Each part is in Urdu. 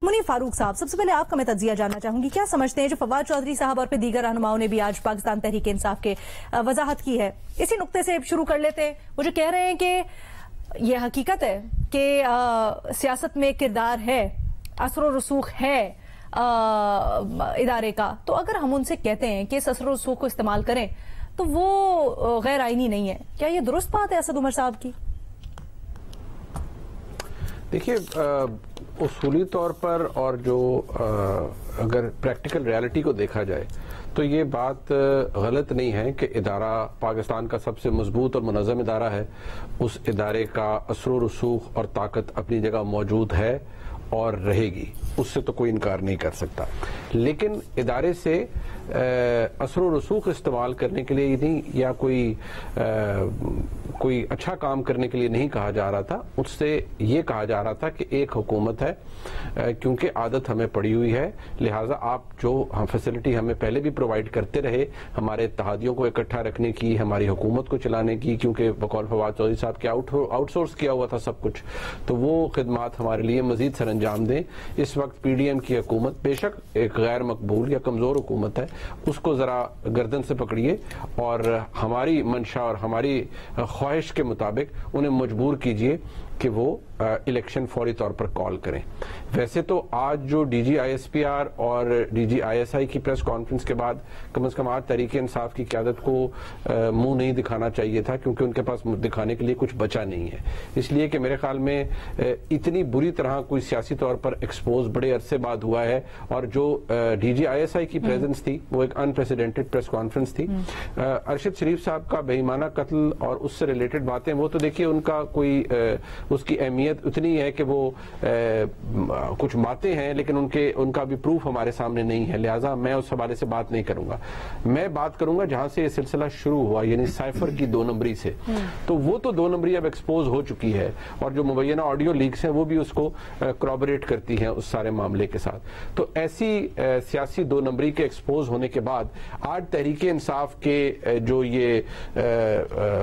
منیر فاروق صاحب، سب سے پہلے آپ کا میں تجزیہ جاننا چاہوں گی، کیا سمجھتے ہیں جو فواد چودھری صاحب اور پھر دیگر رہنماؤں نے بھی آج پاکستان تحریک انصاف کے وضاحت کی ہے، اسی نقطے سے شروع کر لیتے ہیں۔ وہ جو کہہ رہے ہیں کہ یہ حقیقت ہے کہ سیاست میں کردار ہے، اثر و رسوخ ہے ادارے کا، تو اگر ہم ان سے کہتے ہیں کہ اس اثر و رسوخ کو استعمال کریں تو وہ غیر آئینی نہیں ہے، کیا یہ درست بات ہے اسد عمر صاحب کی؟ دیکھیے، اصولی طور پر اور جو اگر پریکٹیکل ریالٹی کو دیکھا جائے تو یہ بات غلط نہیں ہے کہ ادارہ پاکستان کا سب سے مضبوط اور منظم ادارہ ہے، اس ادارے کا اثر و رسوخ اور طاقت اپنی جگہ موجود ہے اور رہے گی، اس سے تو کوئی انکار نہیں کر سکتا، لیکن ادارے سے اثر و رسوخ استعمال کرنے کے لیے نہیں یا کوئی اچھا کام کرنے کے لیے نہیں کہا جا رہا تھا، اس سے یہ کہا جا رہا تھا کہ ایک حکومت ہے، کیونکہ عادت ہمیں پڑی ہوئی ہے، لہٰذا آپ جو فیسلٹی ہمیں پہلے بھی پرووائڈ کرتے رہے ہمارے اتحادیوں کو اکٹھا رکھنے کی، ہماری حکومت کو چلانے کی، کیونکہ بقول فواد چودھری صاحب کے آؤٹ سورس کیا ہوا تھا سب کچھ، تو وہ خدمات ہمارے لیے مزید سر انجام دیں۔ اس وقت پی ڈی ایم کی حکومت بے شک ایک غیر مقبول یا کمزور حکومت ہے، اس کو ذرا گردن سے پکڑیے اور ہماری منشا اور ہماری خواہش کے مطابق انہیں مجبور کیجئے کہ وہ الیکشن فوری طور پر کال کریں۔ ویسے تو آج جو D G I S P R اور D G I S I کی پریس کانفرنس کے بعد کم از کم آج تحریک انصاف کی قیادت کو منہ نہیں دکھانا چاہیے تھا، کیونکہ ان کے پاس دکھانے کے لیے کچھ بچا نہیں ہے، اس لیے کہ میرے خیال میں اتنی بری طرح کوئی سیاسی طور پر ایکسپوز بڑے عرصے بعد ہوا ہے، اور جو D G I S I کی پریزنس تھی وہ ایک انپریسیڈنٹڈ پریس کانفرنس تھی۔ ارشد شریف صاحب کا بے ایمانہ قتل اور اس سے ریلیٹڈ باتیں، وہ تو دیکھیے ان کا کوئی اس کی اہمیت اتنی ہے کہ وہ کچھ باتیں ہیں، لیکن ان کا بھی پروف ہمارے سامنے نہیں ہے، لہٰذا میں اس حوالے سے بات نہیں کروں گا۔ میں بات کروں گا جہاں سے یہ سلسلہ شروع ہوا، یعنی سائفر کی 2 نمبری سے، تو وہ تو 2 نمبری اب ایکسپوز ہو چکی ہے، اور جو مبینہ آڈیو لیکس ہیں وہ بھی اس کو کورابریٹ کرتی ہیں اس سارے معاملے کے ساتھ۔ تو ایسی سیاسی 2 نمبری کے ایکسپوز ہونے کے بعد آج تحریک انصاف کے جو یہ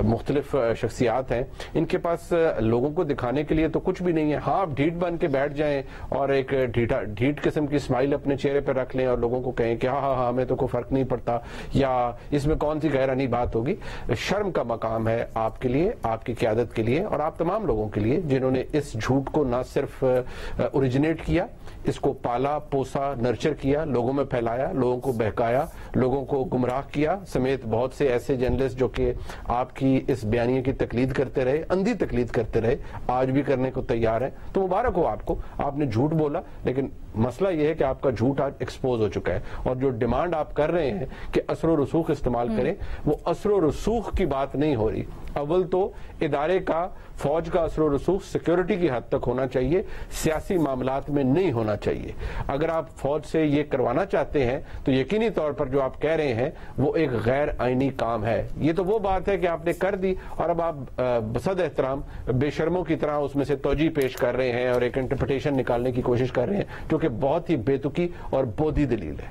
مختلف شخصیات ہیں، ان کے پاس لوگوں کو دکھانے کے لیے تو کچھ بھی نہیں ہے۔ ہاں، آپ ڈھیٹ بن کے بیٹھ جائیں اور ایک ڈھیٹ قسم کی اسمائل اپنے چہرے پر رکھ لیں اور لوگوں کو کہیں کہ ہاں ہمیں تو کوئی فرق نہیں پڑتا، یا اس میں کون سی غیرانی بات ہوگی۔ شرم کا مقام ہے آپ کے لیے، آپ کی قیادت کے لیے، اور آپ تمام لوگوں کے لیے جنہوں نے اس جھوٹ کو نہ صرف اوریجنیٹ کیا، اس کو پالا پوسا نرچر کیا، لوگوں میں پھیلایا، لوگوں کو بہکایا، لوگوں کو گمراہ کیا، سمیت بہت سے ایسے جرنلسٹ جو کہ آپ کی اس بیانیے کی تقلید کرتے رہے، اندھی تقلید کرتے رہے، آج بھی کرنے کو تیار ہیں، تو مبارک ہو آپ کو، آپ نے جھوٹ بولا، لیکن مسئلہ یہ ہے کہ آپ کا جھوٹ آج ایکسپوز ہو چکا ہے، اور جو ڈیمانڈ آپ کر رہے ہیں کہ اثر و رسوخ استعمال کریں، وہ اثر و رسوخ کی بات نہیں ہو رہی۔ اول تو ادارے کا، فوج کا اثر و رسوخ سیکیورٹی کی حد تک ہونا چاہیے، سیاسی معاملات میں نہیں ہونا چاہیے۔ اگر آپ فوج سے یہ کروانا چاہتے ہیں تو یقینی طور پر جو آپ کہہ رہے ہیں وہ ایک غیر آئینی کام ہے۔ یہ تو وہ بات ہے کہ آپ نے کر دی اور اب آپ بصد احترام بے شرموں کی طرح اس میں سے توجیہ پیش کر رہے ہیں اور ایک انٹرپریٹیشن نکالنے کی کوشش کر رہے ہیں، جو کہ بہت ہی بے تکی اور بودھی دلیل ہے۔